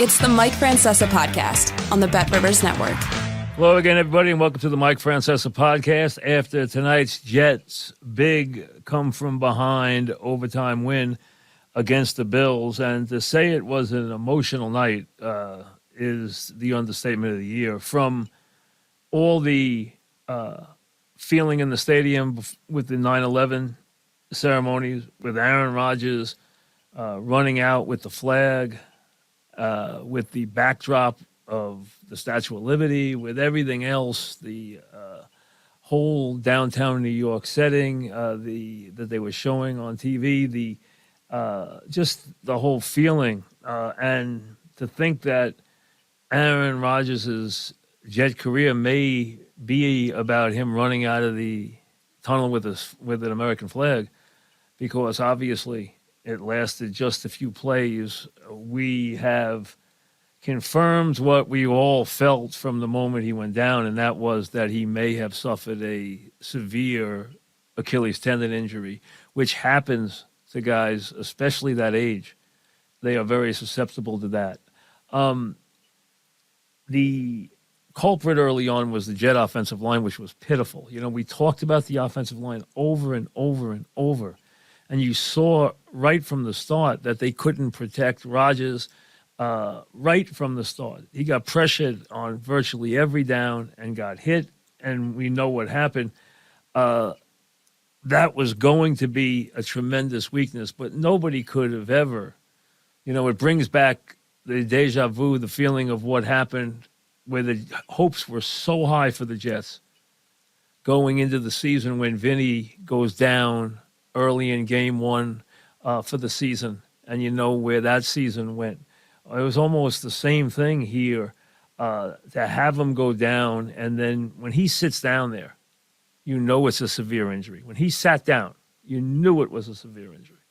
It's the Mike Francesa podcast on the Bet Rivers Network. Hello again, everybody, and welcome to the Mike Francesa podcast. After tonight's Jets' big come-from-behind overtime win against the Bills, and to say it was an emotional night is the understatement of the year. From all the feeling in the stadium with the 9/11 ceremonies, with Aaron Rodgers running out with the flag, with the backdrop of the Statue of Liberty, with everything else, the whole downtown New York setting that they were showing on TV, just the whole feeling, and to think that Aaron Rodgers' Jet career may be about him running out of the tunnel with an American flag, because obviously it lasted just a few plays. We have confirmed what we all felt from the moment he went down, and that was that he may have suffered a severe Achilles tendon injury, which happens to guys, especially that age. They are very susceptible to that. The culprit early on was the Jet offensive line, which was pitiful. You know, we talked about the offensive line over and over and over, and you saw right from the start that they couldn't protect Rodgers. Right from the start, he got pressured on virtually every down and got hit, and we know what happened. That was going to be a tremendous weakness, but nobody could have ever, it brings back the deja vu, the feeling of what happened, where the hopes were so high for the Jets going into the season when Vinny goes down early in game one for the season, and you know where that season went. It was almost the same thing here, to have him go down, and then when he sits down there, you know it's a severe injury. When he sat down, you knew it was a severe injury.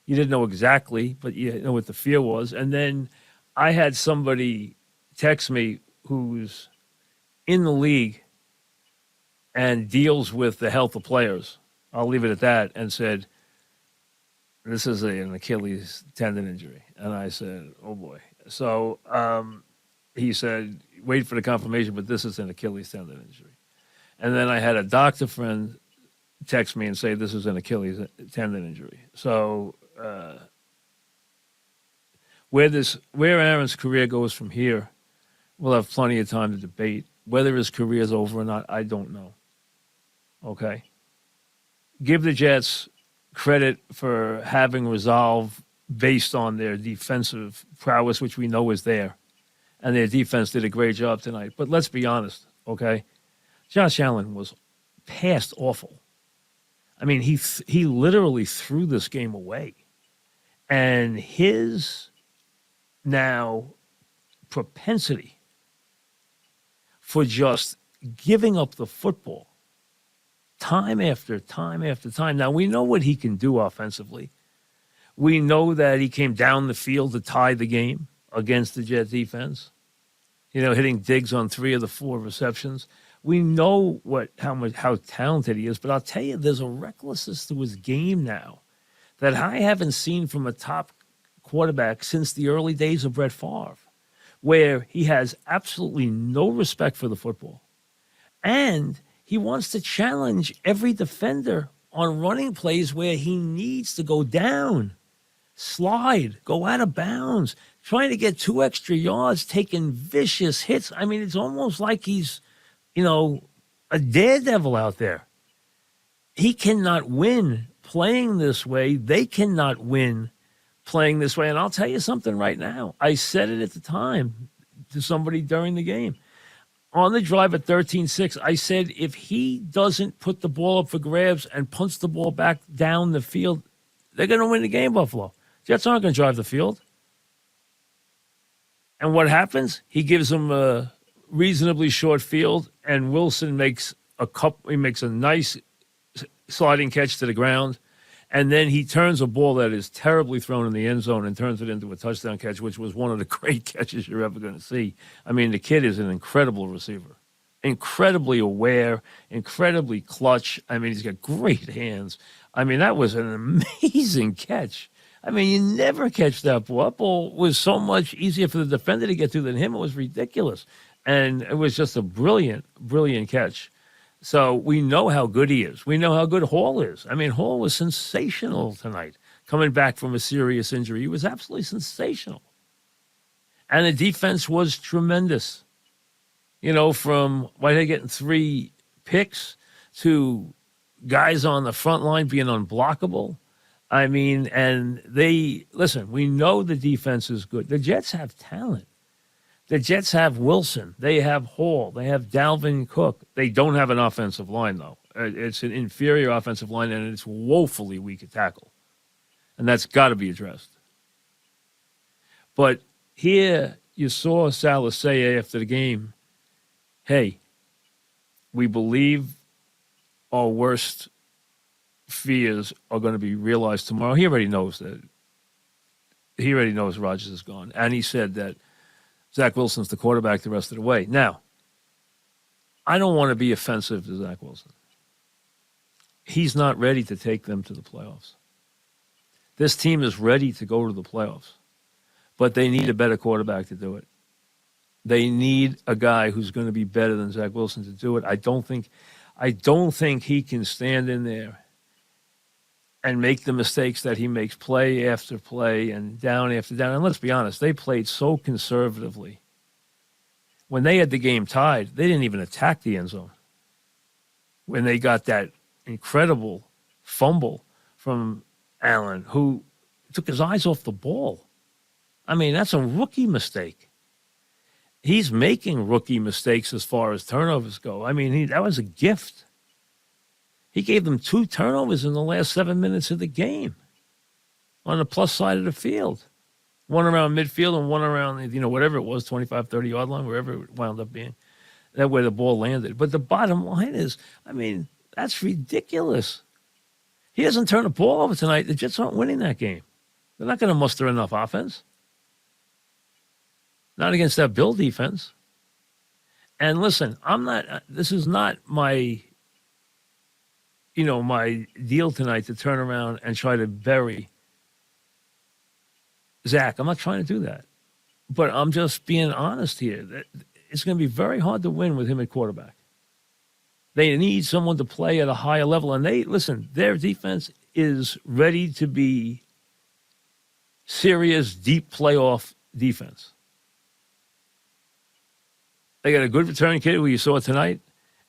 You didn't know exactly, but you know what the fear was. And then I had somebody text me who's in the league and deals with the health of players. I'll leave it at that, and said, this is an Achilles tendon injury. And I said, oh, boy. So he said, wait for the confirmation, but this is an Achilles tendon injury. And then I had a doctor friend text me and say, this is an Achilles tendon injury. So where Aaron's career goes from here, we'll have plenty of time to debate. Whether his career is over or not, I don't know. Okay? Give the Jets credit for having resolve based on their defensive prowess, which we know is there. And their defense did a great job tonight. But let's be honest, okay? Josh Allen was past awful. I mean, he literally threw this game away. And his now propensity for just giving up the football time after time after time. Now, we know what he can do offensively. We know that he came down the field to tie the game against the Jet defense, hitting Diggs on 3 of the 4 receptions. We know how talented he is, but I'll tell you, there's a recklessness to his game now that I haven't seen from a top quarterback since the early days of Brett Favre, where he has absolutely no respect for the football. And he wants to challenge every defender on running plays where he needs to go down, slide, go out of bounds, trying to get 2 extra yards, taking vicious hits. I mean, it's almost like he's, a daredevil out there. He cannot win playing this way. They cannot win playing this way. And I'll tell you something right now. I said it at the time to somebody during the game. On the drive at 13-6, I said, if he doesn't put the ball up for grabs and punts the ball back down the field, they're going to win the game, Buffalo. Jets aren't going to drive the field. And what happens? He gives them a reasonably short field, and Wilson makes a nice sliding catch to the ground, and then he turns a ball that is terribly thrown in the end zone and turns it into a touchdown catch, which was one of the great catches you're ever going to see. I mean, the kid is an incredible receiver, incredibly aware, incredibly clutch. I mean, he's got great hands. I mean, that was an amazing catch. I mean, you never catch that ball. That ball was so much easier for the defender to get to than him. It was ridiculous. And it was just a brilliant, brilliant catch. So we know how good he is. We know how good Hall is. I mean, Hall was sensational tonight. Coming back from a serious injury, he was absolutely sensational. And the defense was tremendous. You know, from why they getting 3 picks to guys on the front line being unblockable. I mean, and listen, we know the defense is good. The Jets have talent. The Jets have Wilson. They have Hall. They have Dalvin Cook. They don't have an offensive line, though. It's an inferior offensive line, and it's woefully weak at tackle. And that's got to be addressed. But here you saw Salah say after the game, hey, we believe our worst fears are going to be realized tomorrow. He already knows that. He already knows Rodgers is gone. And he said that Zach Wilson's the quarterback the rest of the way. Now, I don't want to be offensive to Zach Wilson. He's not ready to take them to the playoffs. This team is ready to go to the playoffs, but they need a better quarterback to do it. They need a guy who's going to be better than Zach Wilson to do it. I don't think he can stand in there and make the mistakes that he makes play after play and down after down. And let's be honest, they played so conservatively. When they had the game tied, they didn't even attack the end zone. When they got that incredible fumble from Allen, who took his eyes off the ball. I mean, that's a rookie mistake. He's making rookie mistakes as far as turnovers go. I mean, that was a gift. He gave them 2 turnovers in the last 7 minutes of the game on the plus side of the field. One around midfield and one around, whatever it was, 25, 30-yard line, wherever it wound up being. That way the ball landed. But the bottom line is, I mean, that's ridiculous. He doesn't turn the ball over tonight. The Jets aren't winning that game. They're not going to muster enough offense. Not against that Bill defense. And listen, this is not my deal tonight to turn around and try to bury Zach. I'm not trying to do that. But I'm just being honest here. That it's going to be very hard to win with him at quarterback. They need someone to play at a higher level. And their defense is ready to be serious, deep playoff defense. They got a good returning kid who you saw tonight.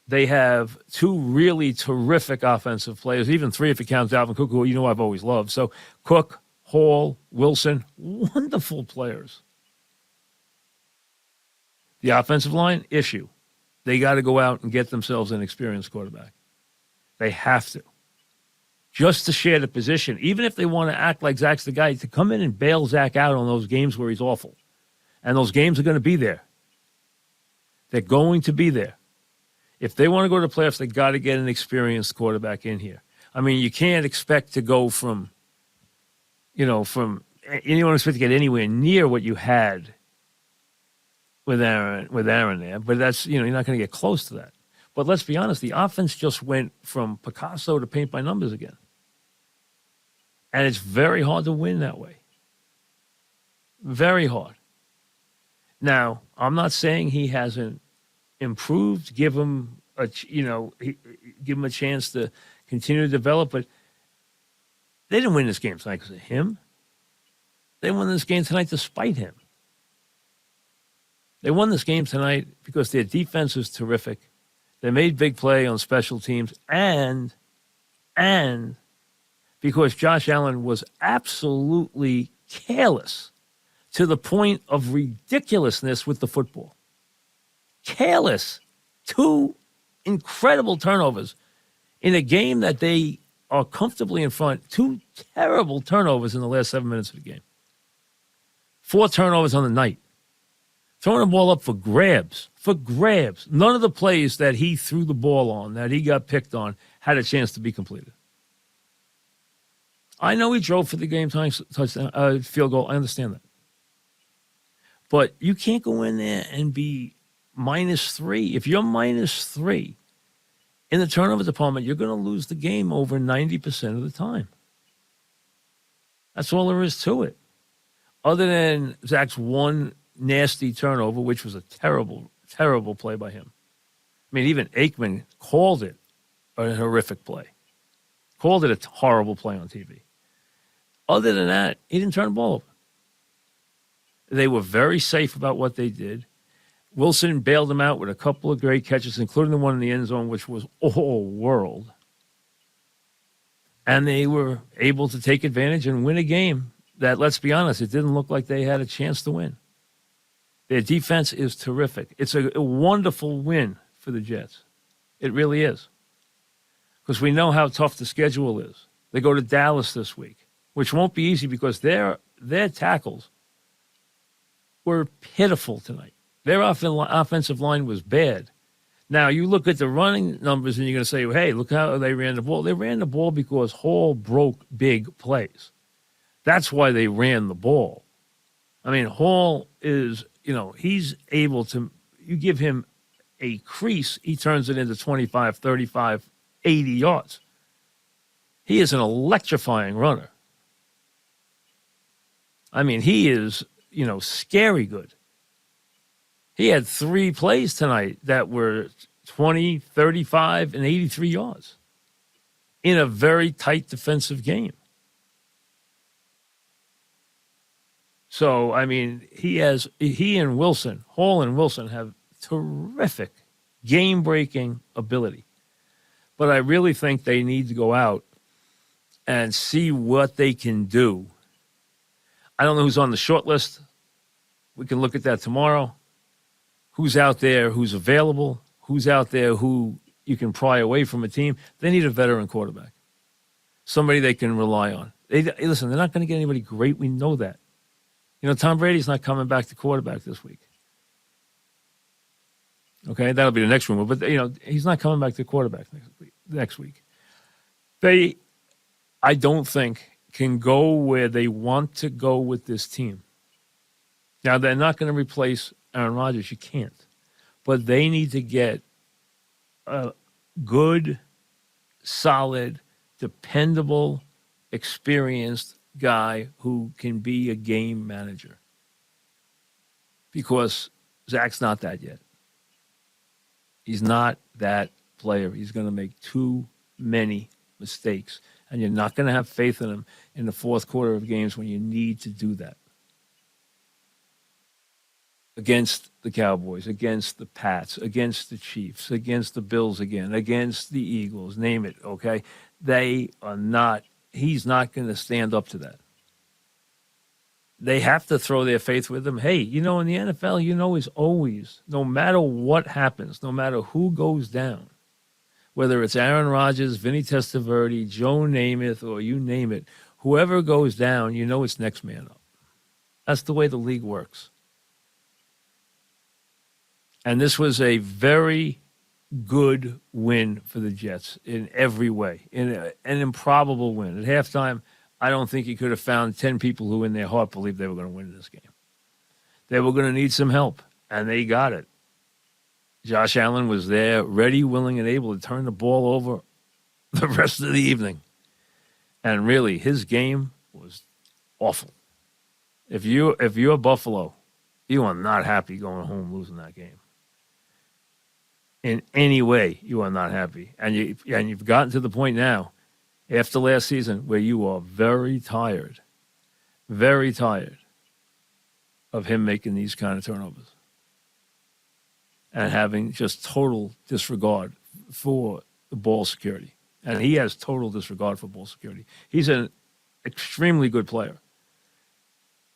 They have 2 really terrific offensive players, even 3 if you count Dalvin Cook, who I've always loved. So Cook, Hall, Wilson, wonderful players. The offensive line, issue. They got to go out and get themselves an experienced quarterback. They have to. Just to share the position, even if they want to act like Zach's the guy, to come in and bail Zach out on those games where he's awful. And those games are going to be there. They're going to be there. If they want to go to the playoffs, they got to get an experienced quarterback in here. I mean, you can't expect to go from you don't expect to get anywhere near what you had with Aaron there. But that's, you're not going to get close to that. But let's be honest, the offense just went from Picasso to paint by numbers again. And it's very hard to win that way. Very hard. Now, I'm not saying he hasn't improved. Give him a chance to continue to develop. But they didn't win this game tonight because of him. They won this game tonight despite him. They won this game tonight because their defense is terrific. They made big play on special teams, and because Josh Allen was absolutely careless to the point of ridiculousness with the football. Careless. 2 incredible turnovers in a game that they are comfortably in front. 2 terrible turnovers in the last 7 minutes of the game. 4 turnovers on the night. Throwing the ball up for grabs. None of the plays that he threw the ball on, that he got picked on, had a chance to be completed. I know he drove for the game time touchdown, field goal. I understand that. But you can't go in there and be -3. If you're -3 in the turnover department, you're going to lose the game over 90% of the time. That's all there is to it. Other than Zach's one nasty turnover, which was a terrible, terrible play by him. I mean, even Aikman called it a horrific play. Called it a horrible play on TV. Other than that, he didn't turn the ball over. They were very safe about what they did. Wilson bailed them out with a couple of great catches, including the one in the end zone, which was all world. And they were able to take advantage and win a game that, let's be honest, it didn't look like they had a chance to win. Their defense is terrific. It's a wonderful win for the Jets. It really is. Because we know how tough the schedule is. They go to Dallas this week, which won't be easy because their tackles were pitiful tonight. Their offensive line was bad. Now, you look at the running numbers and you're going to say, hey, look how they ran the ball. They ran the ball because Hall broke big plays. That's why they ran the ball. I mean, Hall is, he's able to, you give him a crease, he turns it into 25, 35, 80 yards. He is an electrifying runner. I mean, he is, scary good. He had 3 plays tonight that were 20, 35, and 83 yards in a very tight defensive game. So, I mean, he and Wilson, Hall and Wilson have terrific game-breaking ability. But I really think they need to go out and see what they can do. I don't know who's on the short list. We can look at that tomorrow. Who's out there, who's available, who's out there who you can pry away from a team. They need a veteran quarterback, somebody they can rely on. Listen, they're not going to get anybody great. We know that. Tom Brady's not coming back to quarterback this week. Okay, that'll be the next rumor. But, he's not coming back to quarterback next week. They, I don't think, can go where they want to go with this team. Now, they're not going to replace Aaron Rodgers. You can't. But they need to get a good, solid, dependable, experienced guy who can be a game manager. Because Zach's not that yet. He's not that player. He's going to make too many mistakes. And you're not going to have faith in him in the fourth quarter of games when you need to do that. Against the Cowboys, against the Pats, against the Chiefs, against the Bills again, against the Eagles, name it, okay? He's not going to stand up to that. They have to throw their faith with him. Hey, in the NFL, is always, no matter what happens, no matter who goes down, whether it's Aaron Rodgers, Vinny Testaverde, Joe Namath, or you name it, whoever goes down, it's next man up. That's the way the league works. And this was a very good win for the Jets in every way, an improbable win. At halftime, I don't think he could have found 10 people who in their heart believed they were going to win this game. They were going to need some help, and they got it. Josh Allen was there, ready, willing, and able to turn the ball over the rest of the evening. And really, his game was awful. If you're Buffalo, you are not happy going home losing that game. In any way, you are not happy. And you've gotten to the point now, after last season, where you are very tired of him making these kind of turnovers and having just total disregard for the ball security. And he has total disregard for ball security. He's an extremely good player.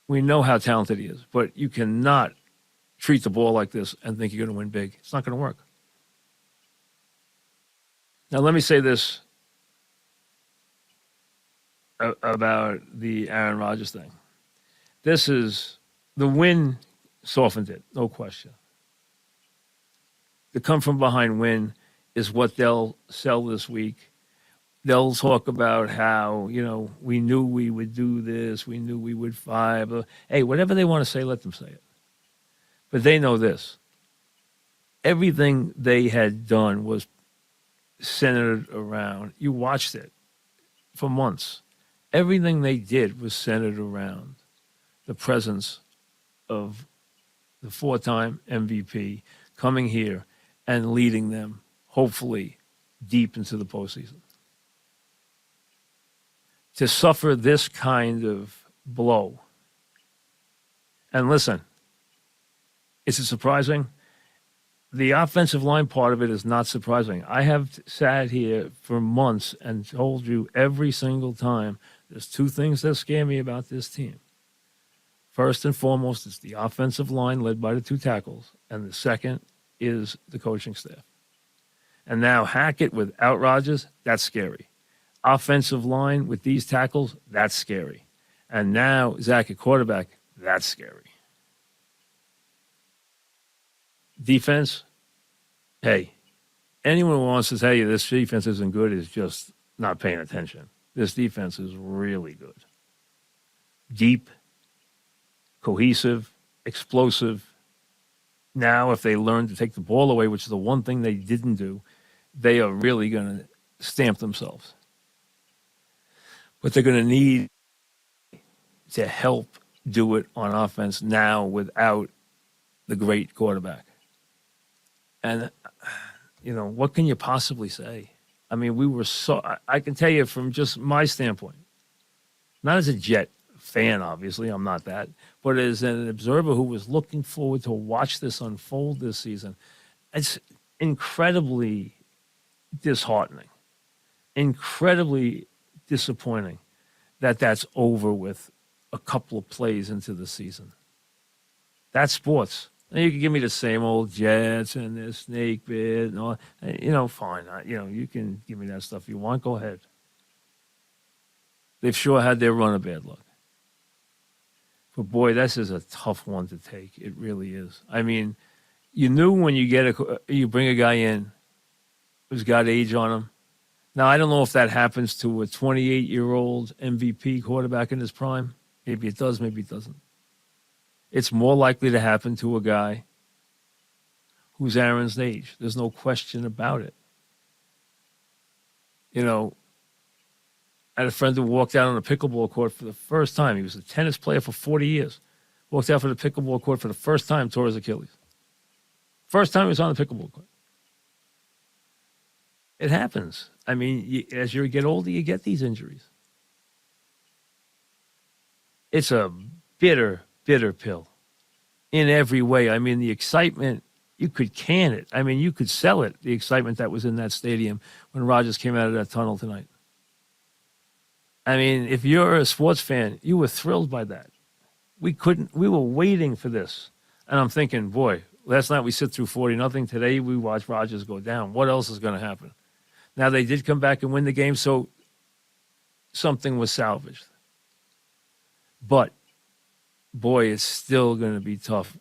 We know how talented he is, but you cannot treat the ball like this and think you're going to win big. It's not going to work. Now, let me say this about the Aaron Rodgers thing. The win softened it, no question. The come-from-behind win is what they'll sell this week. They'll talk about how, we knew we would do this, we knew we would fight. Hey, whatever they want to say, let them say it. But they know this. Everything they had done was centered around, you watched it for months. Everything they did was centered around the presence of the 4-time MVP coming here and leading them, hopefully, deep into the postseason. To suffer this kind of blow. And listen, is it surprising? The offensive line part of it is not surprising. I have sat here for months and told you every single time there's two things that scare me about this team. First and foremost, it's the offensive line led by the two tackles, and the second is the coaching staff. And now Hackett without Rodgers, that's scary. Offensive line with these tackles, that's scary. And now Zach at quarterback, that's scary. Defense, hey, anyone who wants to tell you this defense isn't good is just not paying attention. This defense is really good. Deep, cohesive, explosive. Now, if they learn to take the ball away, which is the one thing they didn't do, they are really going to stamp themselves. But they're going to need to help do it on offense now without the great quarterback. And, you know, what can you possibly say? I mean, I can tell you from just my standpoint, not as a Jet fan, obviously, I'm not that, but as an observer who was looking forward to watch this unfold this season, it's incredibly disheartening, incredibly disappointing that that's over with a couple of plays into the season. That's sports. And you can give me the same old Jets and this snake bit and all. You know, fine. You can give me that stuff you want. Go ahead. They've sure had their run of bad luck. But boy, this is a tough one to take. It really is. I mean, you knew when you bring a guy in who's got age on him. Now, I don't know if that happens to a 28-year-old MVP quarterback in his prime. Maybe it does, maybe it doesn't. It's more likely to happen to a guy who's Aaron's age. There's no question about it. You know, I had a friend who walked out on a pickleball court for the first time. He was a tennis player for 40 years. Walked out for the pickleball court for the first time, tore his Achilles. First time he was on the pickleball court. It happens. I mean, as you get older, you get these injuries. It's a bitter pill in every way. I mean, the excitement, you could can it. I mean, you could sell it, the excitement that was in that stadium when Rodgers came out of that tunnel tonight. I mean, if you're a sports fan, you were thrilled by that. We were waiting for this. And I'm thinking, boy, last night we sit through 40-0. Today we watch Rodgers go down. What else is going to happen? Now, they did come back and win the game, so something was salvaged. But, boy, it's still going to be tough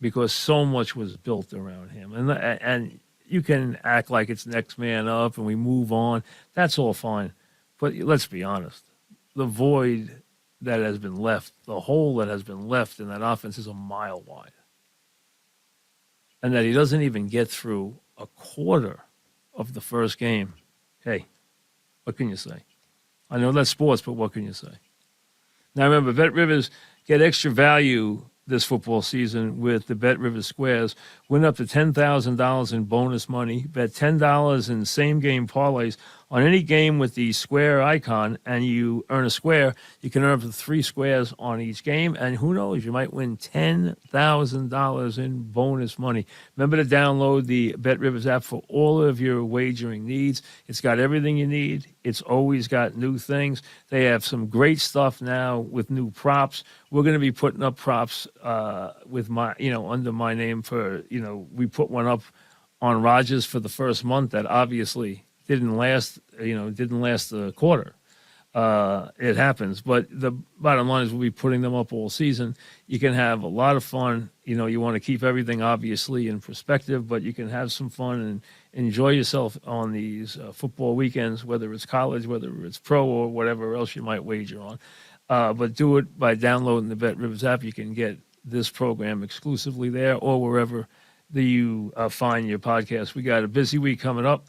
because so much was built around him. And you can act like it's next man up and we move on. That's all fine. But let's be honest. The void that has been left, the hole that has been left in that offense is a mile wide. And that he doesn't even get through a quarter of the first game. Hey, what can you say? I know that's sports, but what can you say? Now remember, Bet Rivers get extra value this football season with the Bet Rivers Squares. Win up to $10,000 in bonus money. Bet $10 in same-game parlays on any game with the square icon, and you earn a square. You can earn up to 3 squares on each game, and who knows, you might win $10,000 in bonus money. Remember to download the Bet Rivers app for all of your wagering needs. It's got everything you need. It's always got new things. They have some great stuff now with new props. We're going to be putting up props with my, under my name for, we put one up on Rodgers for the first month that obviously didn't last the quarter. It happens. But the bottom line is we'll be putting them up all season. You can have a lot of fun. You want to keep everything obviously in perspective, but you can have some fun and enjoy yourself on these football weekends, whether it's college, whether it's pro, or whatever else you might wager on. But do it by downloading the Bet Rivers app. You can get this program exclusively there or wherever you find your podcast. We got a busy week coming up.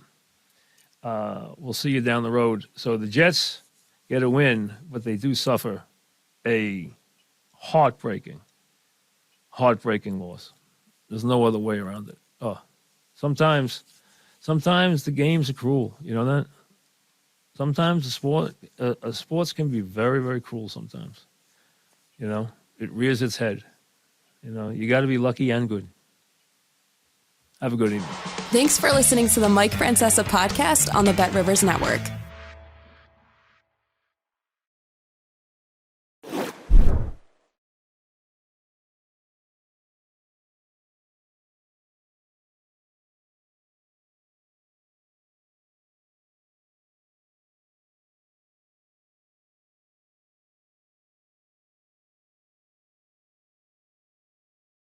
We'll see you down the road. So the Jets get a win, but they do suffer a heartbreaking loss. There's no other way around it. Oh, sometimes the games are cruel. You know that? Sometimes sports can be very, very cruel sometimes. You know, it rears its head. You know, you got to be lucky and good. Have a good evening. Thanks for listening to the Mike Francesa podcast on the Bet Rivers Network.